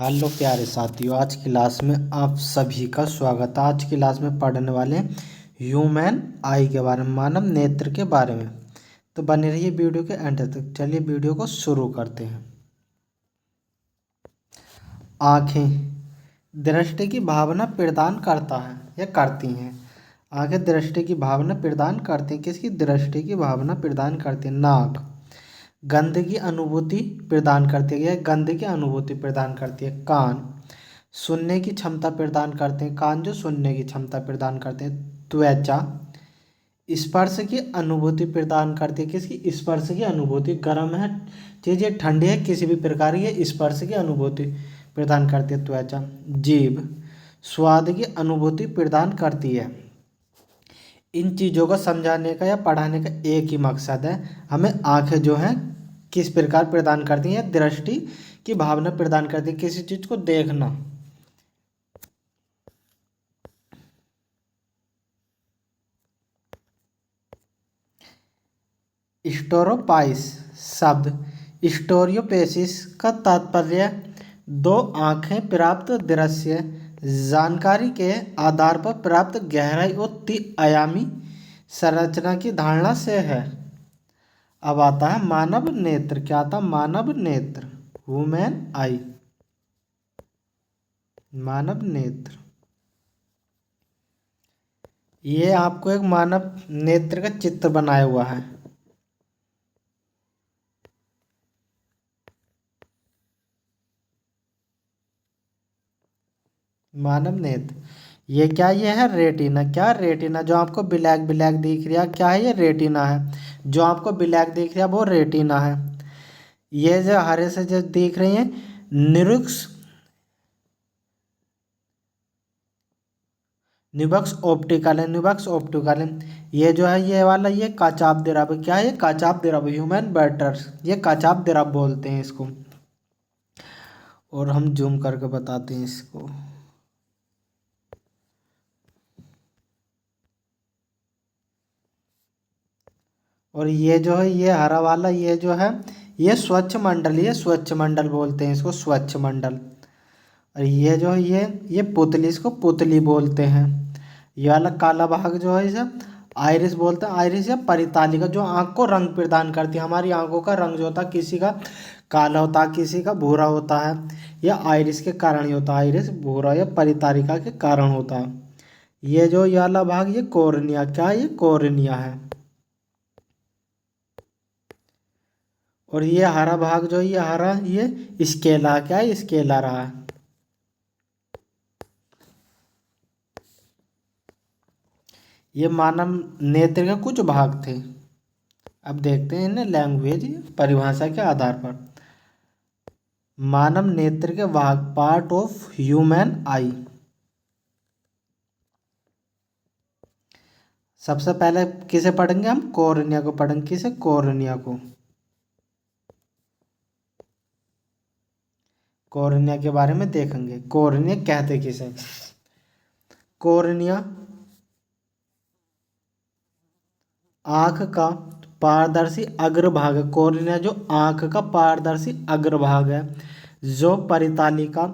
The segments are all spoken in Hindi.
हेलो प्यारे साथियों, आज की क्लास में आप सभी का स्वागत है। आज की क्लास में पढ़ने वाले हैं ह्यूमन आई के बारे में, मानव नेत्र के बारे में। तो बने रहिए वीडियो के एंड तक। चलिए वीडियो को शुरू करते हैं। आँखें दृष्टि की भावना प्रदान करता है या करती हैं। आँखें दृष्टि की भावना प्रदान करती हैं। किसकी दृष्टि की भावना प्रदान करती है? नाक गंध की अनुभूति प्रदान करती है या गंध की अनुभूति प्रदान करती है। कान सुनने की क्षमता प्रदान करते हैं। कान जो सुनने की क्षमता प्रदान करते हैं। त्वचा स्पर्श की अनुभूति प्रदान करती है। किसकी? स्पर्श की अनुभूति। गर्म है चीज़, ठंडी है, किसी भी प्रकार की स्पर्श की अनुभूति प्रदान करती है त्वचा। जीभ स्वाद की अनुभूति प्रदान करती है। इन चीज़ों को समझाने का या पढ़ाने का एक ही मकसद है, हमें आंखें जो हैं किस प्रकार प्रदान करती हैं, दृष्टि की भावना प्रदान करती है, किसी चीज़ को देखना। स्टोरोपाइस शब्द स्टोरियोपेसिस का तात्पर्य दो आंखें प्राप्त दृश्य जानकारी के आधार पर प्राप्त गहराई और त्रिआयामी संरचना की धारणा से है। अब आता है मानव नेत्र। क्या आता? मानव नेत्र, ह्यूमन आई, मानव नेत्र। ये आपको एक मानव नेत्र का चित्र बनाया हुआ है। मानव नेत्र ये क्या? ये है रेटिना। क्या? रेटिना। जो आपको ब्लैक ब्लैक दिख रहा है, क्या है? ये रेटिना है। जो आपको ब्लैक दिख रहा है वो रेटिना है। ये जो हरे से जो दिख रही है निरुक्स न्यूबक्स ऑप्टिकल है। न्यूबक्स ऑप्टिकल है। ये जो है ये वाला ये काचाप दिरब। क्या है? ये काचाप दिरब, ह्यूमन बैटर्स, ये काचाप दिरब बोलते हैं इसको। और हम जूम करके बताते हैं इसको। और ये जो है ये हरा वाला ये जो है ये स्वच्छ मंडल, ये स्वच्छ मंडल बोलते हैं इसको, स्वच्छ मंडल। और ये जो है ये पुतली, इसको पुतली बोलते हैं। ये वाला काला भाग जो है इसे आइरिस बोलते हैं। आइरिस या परितालिका जो आंख को रंग प्रदान करती है। हमारी आंखों का रंग जो होता है किसी का काला होता है, किसी का भूरा होता है, या आइरिस के कारण ही होता है। आइरिस भूरा या परितालिका के कारण होता है। ये जो ये वाला भाग ये कॉर्निया, क्या है? ये कॉर्निया है। और ये हरा भाग जो है ये हरा ये स्केला, क्या है? स्केला रहा है। ये मानव नेत्र के कुछ भाग थे। अब देखते हैं इन्हें लैंग्वेज परिभाषा के आधार पर। मानव नेत्र के भाग, पार्ट ऑफ ह्यूमन आई। सबसे पहले किसे पढ़ेंगे हम? कॉर्निया को पढ़ेंगे। किसे? कॉर्निया को। कॉर्निया के बारे में देखेंगे। कॉर्निया कहते किसे? कॉर्निया आंख का पारदर्शी अग्रभाग है। कॉर्निया जो आंख का पारदर्शी अग्रभाग है, जो परितालिका,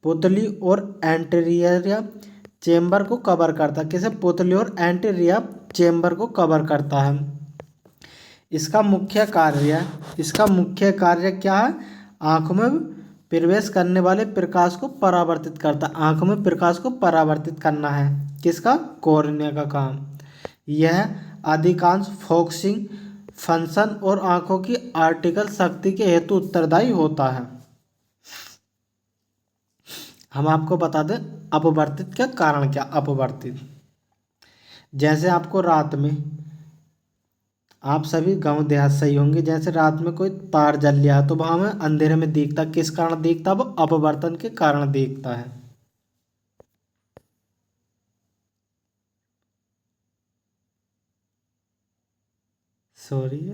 पुतली और एंटीरियर चेम्बर को कवर करता है। किसे? पुतली और एंटीरियर चेम्बर को कवर करता है। इसका मुख्य कार्य क्या है? आंखों में प्रवेश करने वाले प्रकाश को परावर्तित करता है। आंखों में प्रकाश को परावर्तित करना है किसका? कॉर्निया का काम। यह अधिकांश फोकसिंग फंक्शन और आंखों की ऑप्टिकल शक्ति के हेतु उत्तरदायी होता है। हम आपको बता दें अपवर्तित का कारण क्या? अपवर्तित जैसे आपको रात में, आप सभी गांव देहात सही होंगे, जैसे रात में कोई तार जल लिया तो वह हमें अंधेरे में दिखता। किस कारण दिखता? वो अपवर्तन के कारण दिखता है। सॉरी,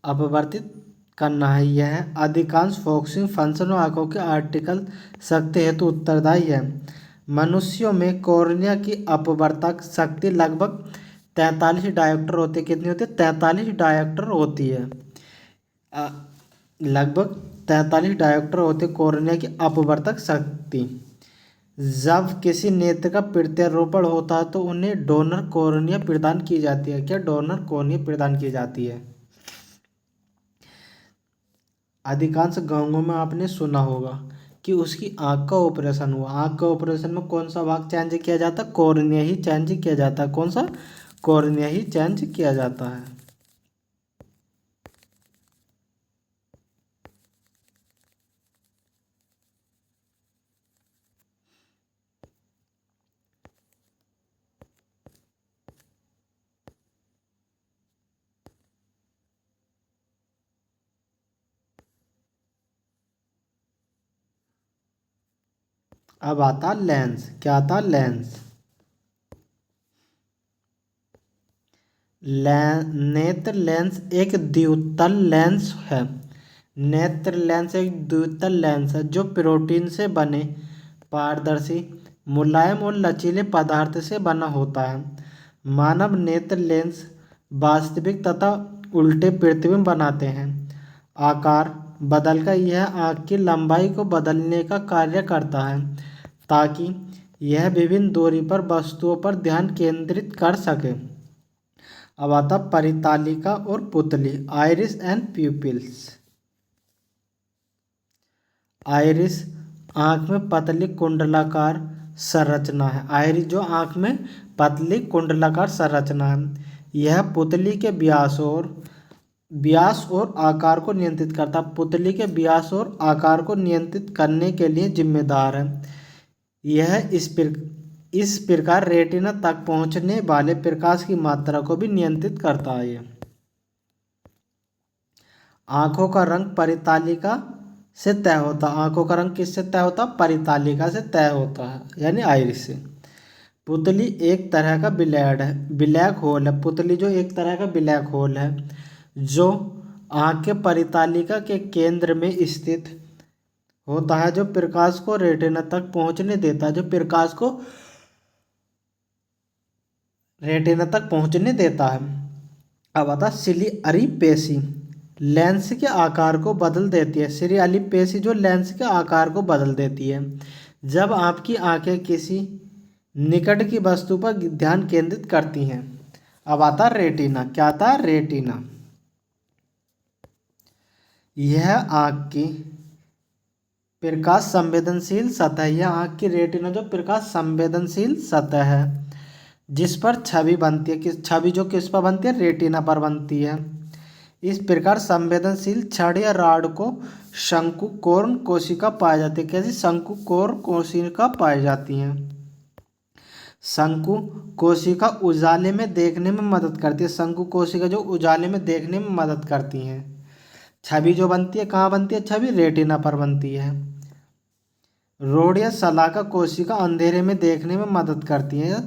अपवर्तित करना है। यह अधिकांश फोकसिंग फंक्शन और आंखों के आर्टिकल शक्ति हेतु उत्तरदायी है। मनुष्यों में कॉर्निया की अपवर्तक शक्ति लगभग 43 डायोप्टर होती है। कितनी होती है? 43 डायोप्टर होती है। लगभग 43 डायोप्टर होते कॉर्निया की अपवर्तक शक्ति। जब किसी नेत्र का प्रत्यारोपण होता है तो उन्हें डोनर कॉर्निया प्रदान की जाती है। क्या? डोनर कॉर्निया प्रदान की जाती है। अधिकांश गांवों में आपने सुना होगा कि उसकी आंख का ऑपरेशन हुआ। आंख का ऑपरेशन में कौन सा भाग चेंज किया जाता है? कॉर्निया ही चेंज किया जाता है। कौन सा? कॉर्निया ही चेंज किया जाता है। अब आता लेंस। क्या आता? लेंस। नेत्र लेंस एक द्वितल लेंस है। नेत्र लेंस एक द्वितल लेंस है जो प्रोटीन से बने पारदर्शी मुलायम और लचीले पदार्थ से बना होता है। मानव नेत्र लेंस वास्तविक तथा उल्टे प्रतिबिंब बनाते हैं। आकार बदलकर यह आँख की लंबाई को बदलने का कार्य करता है ताकि यह विभिन्न दूरी पर वस्तुओं पर ध्यान केंद्रित कर सके। अब आता परितालिका और पुतली। Iris and pupils. आइरिस आँख में पतली कुंडलाकार संरचना है। आइरिस जो आँख में पतली कुंडलाकार संरचना है। यह पुतली के व्यास और आकार को नियंत्रित करता है। पुतली के व्यास और आकार को नियंत्रित करने के लिए जिम्मेदार है। यह इस प्रकार रेटिना तक पहुंचने वाले प्रकाश की मात्रा को भी नियंत्रित करता है। आंखों का रंग परितालिका से तय होता है। आंखों का रंग किससे तय होता है? परितालिका से तय होता है, यानी आइरिस से। पुतली एक तरह का ब्लैक होल है। पुतली जो एक तरह का ब्लैक होल है जो आंख के परितालिका के केंद्र में स्थित होता है, जो प्रकाश को रेटिना तक पहुंचने देता है। जो प्रकाश को रेटिना तक पहुंचने देता है। अब आता सिलिअरी पेशी। लेंस के आकार को बदल देती है। सिलिअरी पेशी जो लेंस के आकार को बदल देती है जब आपकी आंखें किसी निकट की वस्तु पर ध्यान केंद्रित करती हैं। अब आता रेटिना। क्या आता? रेटिना। यह आंख की प्रकाश संवेदनशील सतह। यह आंख की रेटिना जो प्रकाश संवेदनशील सतह है जिस पर छवि बनती है। छवि जो किस पर बनती है? रेटिना पर बनती है। इस प्रकार संवेदनशील छड़ या राड को शंकुकोण कोशिका पाई जाती है। कैसी? शंकुकोण कोशिका पाई जाती हैं। शंकु कोशिका उजाले में देखने में मदद करती है। शंकु कोशिका जो उजाले में देखने में मदद करती हैं। छवि जो बनती है कहाँ बनती है? छवि रेटिना पर बनती है। रोड या शलाका कोशिका अंधेरे में देखने में मदद करती है।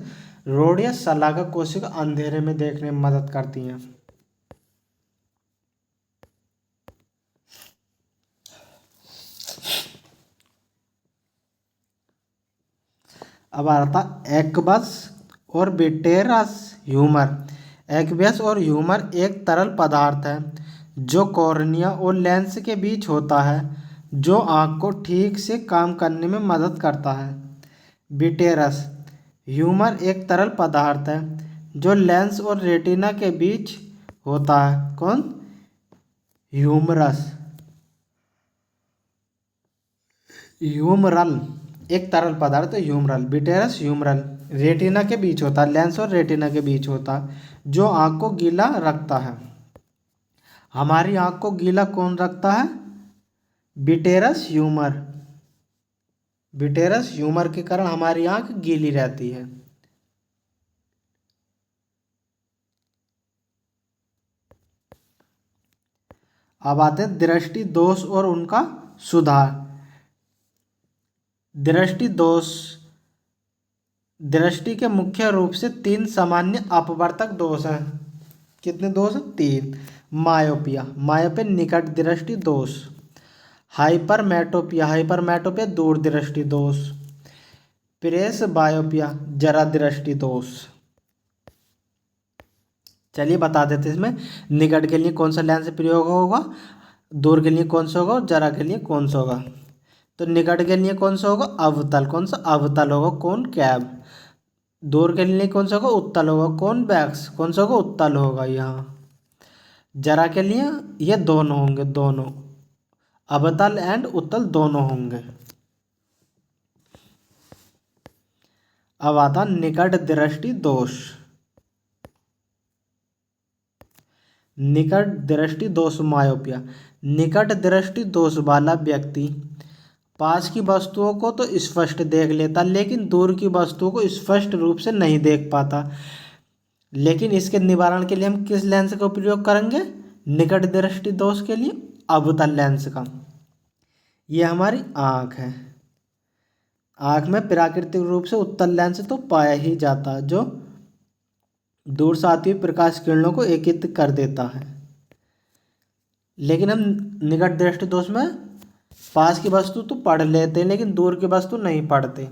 रोड या शलाका कोशिका अंधेरे में देखने में मदद करती हैं। अब आता एक्वस और विट्रेरस ह्यूमर। एक्वस और ह्यूमर एक तरल पदार्थ है जो कॉर्निया और लेंस के बीच होता है, जो आँख को ठीक से काम करने में मदद करता है। विट्रेरस ह्यूमर एक तरल पदार्थ है जो लेंस और रेटिना के बीच होता है। कौन? ह्यूमरस। ह्यूमरल एक तरल पदार्थ है। ह्यूमरल। विट्रेरस ह्यूमरल रेटिना के बीच होता है। लेंस और रेटिना के बीच होता है, जो आँख को गीला रखता है। हमारी आँख को गीला कौन रखता है? विट्रेरस ह्यूमर। विट्रेरस ह्यूमर के कारण हमारी आँख गीली रहती है। अब आते हैं दृष्टि दोष और उनका सुधार। दृष्टि दोष। दृष्टि के मुख्य रूप से 3 सामान्य अपवर्तक दोष हैं। कितने दोष हैं? 3। मायोपिया, मायोपिया निकट दृष्टि दोष। हाइपरमेट्रोपिया, हाइपरमेट्रोपिया दूर दृष्टि दोष। प्रेसबायोपिया जरा दृष्टि दोष। चलिए बता देते हैं इसमें निकट के लिए कौन सा लेंस प्रयोग होगा, दूर के लिए कौन सा होगा और जरा के लिए कौन सा होगा। तो निकट के लिए कौन सा होगा, अवतल, कौन सा अवतल होगा, कौन कैब। दूर के लिए कौन सा होगा, उत्तल होगा, कौन बैक्स, कौन सा होगा, उत्तल होगा यहाँ। जरा के लिए ये दोनों होंगे, दोनों अवतल एंड उत्तल दोनों होंगे। अब आता निकट दृष्टि दोष। निकट दृष्टि दोष मायोपिया, निकट दृष्टि दोष वाला व्यक्ति पास की वस्तुओं को तो स्पष्ट देख लेता लेकिन दूर की वस्तुओं को स्पष्ट रूप से नहीं देख पाता। लेकिन इसके निवारण के लिए हम किस लेंस का उपयोग करेंगे, निकट दृष्टि दोष के लिए अवतल लेंस का। ये हमारी आँख है, आँख में प्राकृतिक रूप से उत्तल लेंस तो पाया ही जाता है जो दूर से आती हुई प्रकाश किरणों को एकत्रित कर देता है। लेकिन हम निकट दृष्टि दोष में पास की वस्तु तो पढ़ लेते हैं लेकिन दूर की वस्तु नहीं पढ़ते।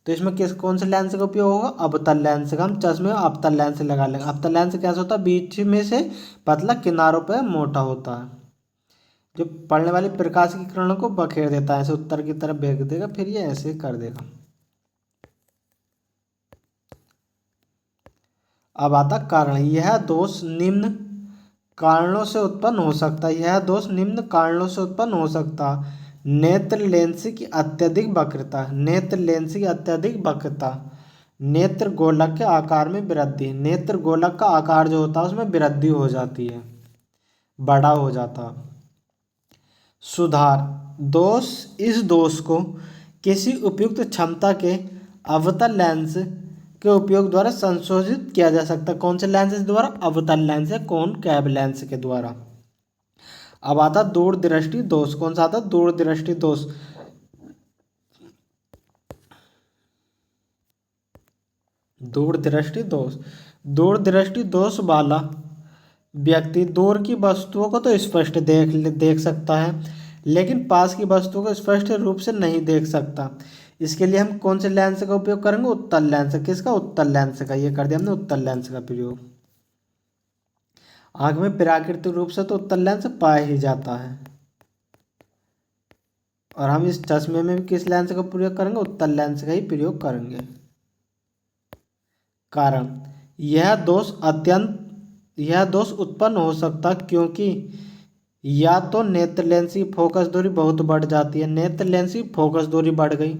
तो इसमें कौन से लेंस का उपयोग होगा, अवतल लेंस का। हम चश्मे में अवतल लेंस लगा लेंगे। अवतल लेंस कैसा होता है, बीच में से पतला, किनारों पर मोटा होता है, जो पड़ने वाली प्रकाश की किरणों को बखेर देता है, ऐसे उत्तर की तरफ भेज देगा, फिर ये ऐसे कर देगा। अब आता कारण। यह दोष निम्न कारणों से उत्पन्न हो सकता है, यह दोष निम्न कारणों से उत्पन्न हो सकता। नेत्र लेंस की अत्यधिक वक्रता, नेत्र लेंस की अत्यधिक वक्रता, नेत्र गोलक के आकार में वृद्धि, नेत्र गोलक का आकार जो होता है उसमें वृद्धि हो जाती है, बड़ा हो जाता। सुधार दोष, इस दोष को किसी उपयुक्त क्षमता के अवतल लेंस के उपयोग द्वारा संशोधित किया जा सकता है। कौन से लेंस द्वारा, अवतल लेंस है, कॉनकैव लेंस के द्वारा। अब आता दूर दृष्टि दोष। कौन सा आता, दूर दृष्टि दोष। दूर दृष्टि दोष, दूर दृष्टि दोष वाला व्यक्ति दूर की वस्तुओं को तो स्पष्ट देख सकता है लेकिन पास की वस्तुओं को स्पष्ट रूप से नहीं देख सकता। इसके लिए हम कौन से लेंस का उपयोग करेंगे, उत्तल लेंस। किसका, उत्तल लेंस का। ये कर दिया हमने उत्तल लेंस का प्रयोग। आंख में प्राकृतिक रूप से तो उत्तल लेंस पाया ही जाता है और हम इस चश्मे में भी किस लेंस का प्रयोग करेंगे, उत्तल लेंस का ही प्रयोग करेंगे। कारण यह दोष उत्पन्न हो सकता क्योंकि या तो नेत्र लेंस की फोकस दूरी बहुत बढ़ जाती है, नेत्र लेंस की फोकस दूरी बढ़ गई,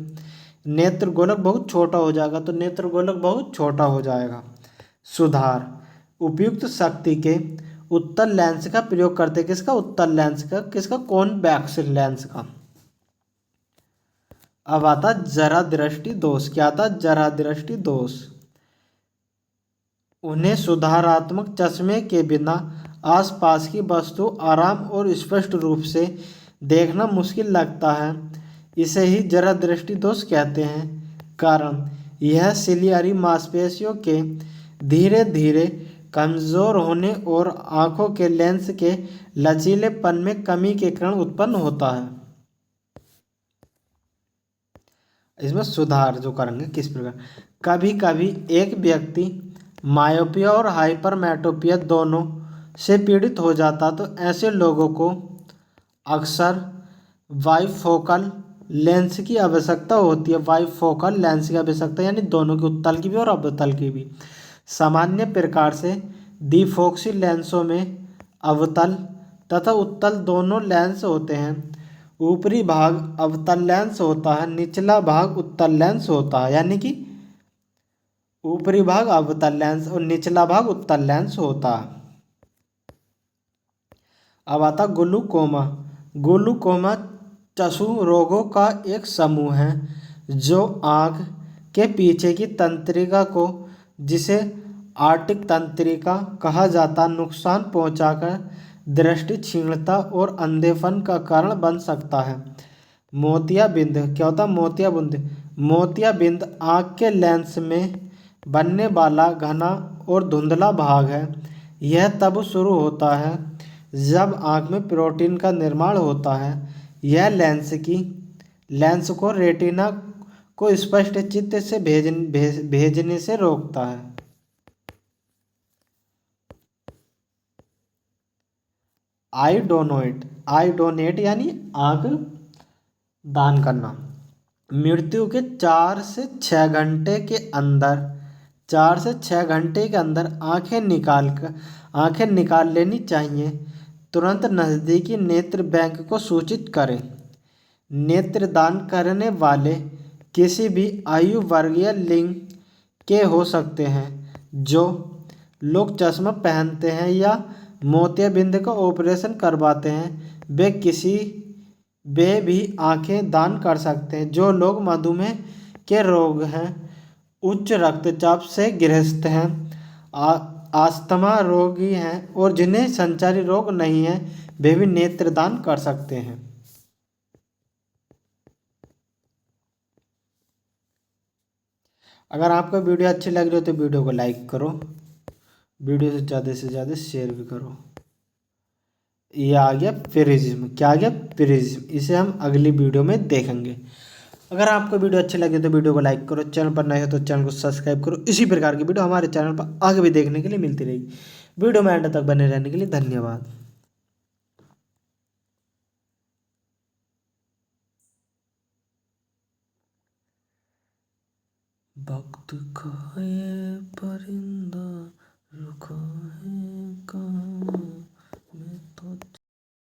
नेत्र गोलक बहुत छोटा हो जाएगा, तो नेत्र गोलक बहुत छोटा हो जाएगा। सुधार उपयुक्त शक्ति के उत्तल लेंस का प्रयोग करते, किसका, उत्तल लेंस का। किसका, कॉन्वेक्स लेंस का। अब आता जरा दृष्टि दोष। क्या आता, जरा दृष्टि दोष। उन्हें सुधारात्मक चश्मे के बिना आसपास की वस्तु आराम और स्पष्ट रूप से देखना मुश्किल लगता है, इसे ही जरा दृष्टि दोष कहते हैं। कारण यह सिलियरी मांसपेशियों के धीरे धीरे कमजोर होने और आंखों के लेंस के लचीलेपन में कमी के कारण उत्पन्न होता है। इसमें सुधार जो करेंगे किस प्रकार, कभी कभी एक व्यक्ति मायोपिया और हाइपरमेट्रोपिया दोनों से पीड़ित हो जाता, तो ऐसे लोगों को अक्सर बाइफोकल लेंस की आवश्यकता होती है। बाइफोकल लेंस की आवश्यकता यानी दोनों की, उत्तल की भी और अवतल की भी। सामान्य प्रकार से डिफोक्सी लेंसों में अवतल तथा उत्तल दोनों लेंस होते हैं। ऊपरी भाग अवतल लेंस होता है, निचला भाग उत्तल लेंस होता है, यानी कि ऊपरी भाग अवतल लेंस और निचला भाग उत्तल लेंस होता है। अब आता ग्लूकोमा। ग्लूकोमा चक्षु रोगों का एक समूह है जो आँख के पीछे की तंत्रिका को, जिसे आर्टिक तंत्रिका कहा जाता, नुकसान पहुंचाकर दृष्टि क्षीणता और अंधेपन का कारण बन सकता है। मोतियाबिंद। क्या होता है, मोतियाबिंद। मोतियाबिंद आँख के लेंस में बनने वाला घना और धुंधला भाग है। यह तब शुरू होता है जब आँख में प्रोटीन का निर्माण होता है यह लेंस को रेटिना को स्पष्ट चित्र से भेजने से रोकता है। आई डोनेट यानी आँख दान करना। मृत्यु के 4 से 6 घंटे के अंदर आंखें निकाल लेनी चाहिए। तुरंत नज़दीकी नेत्र बैंक को सूचित करें। नेत्रदान करने वाले किसी भी आयु वर्ग या लिंग के हो सकते हैं। जो लोग चश्मा पहनते हैं या मोतियाबिंद का ऑपरेशन करवाते हैं वे भी आंखें दान कर सकते हैं। जो लोग मधुमेह के रोग हैं, उच्च रक्तचाप से ग्रस्त हैं, अस्थमा रोगी हैं और जिन्हें संचारी रोग नहीं है वे भी नेत्रदान कर सकते हैं। अगर आपको वीडियो अच्छी लग रही हो तो वीडियो को लाइक करो, वीडियो से ज़्यादा शेयर भी करो। ये आ गया प्रिज्म। क्या आ गया? प्रिज्म। इसे हम अगली वीडियो में देखेंगे। अगर आपको वीडियो अच्छी लगे तो वीडियो को लाइक करो, चैनल पर नए हो तो चैनल को सब्सक्राइब करो। इसी प्रकार की वीडियो हमारे चैनल पर आगे भी देखने के लिए मिलती रहेगी। वीडियो में एंड तक बने रहने के लिए धन्यवाद। वक्त का ये परिंदा रुका है कहाँ, मैं तो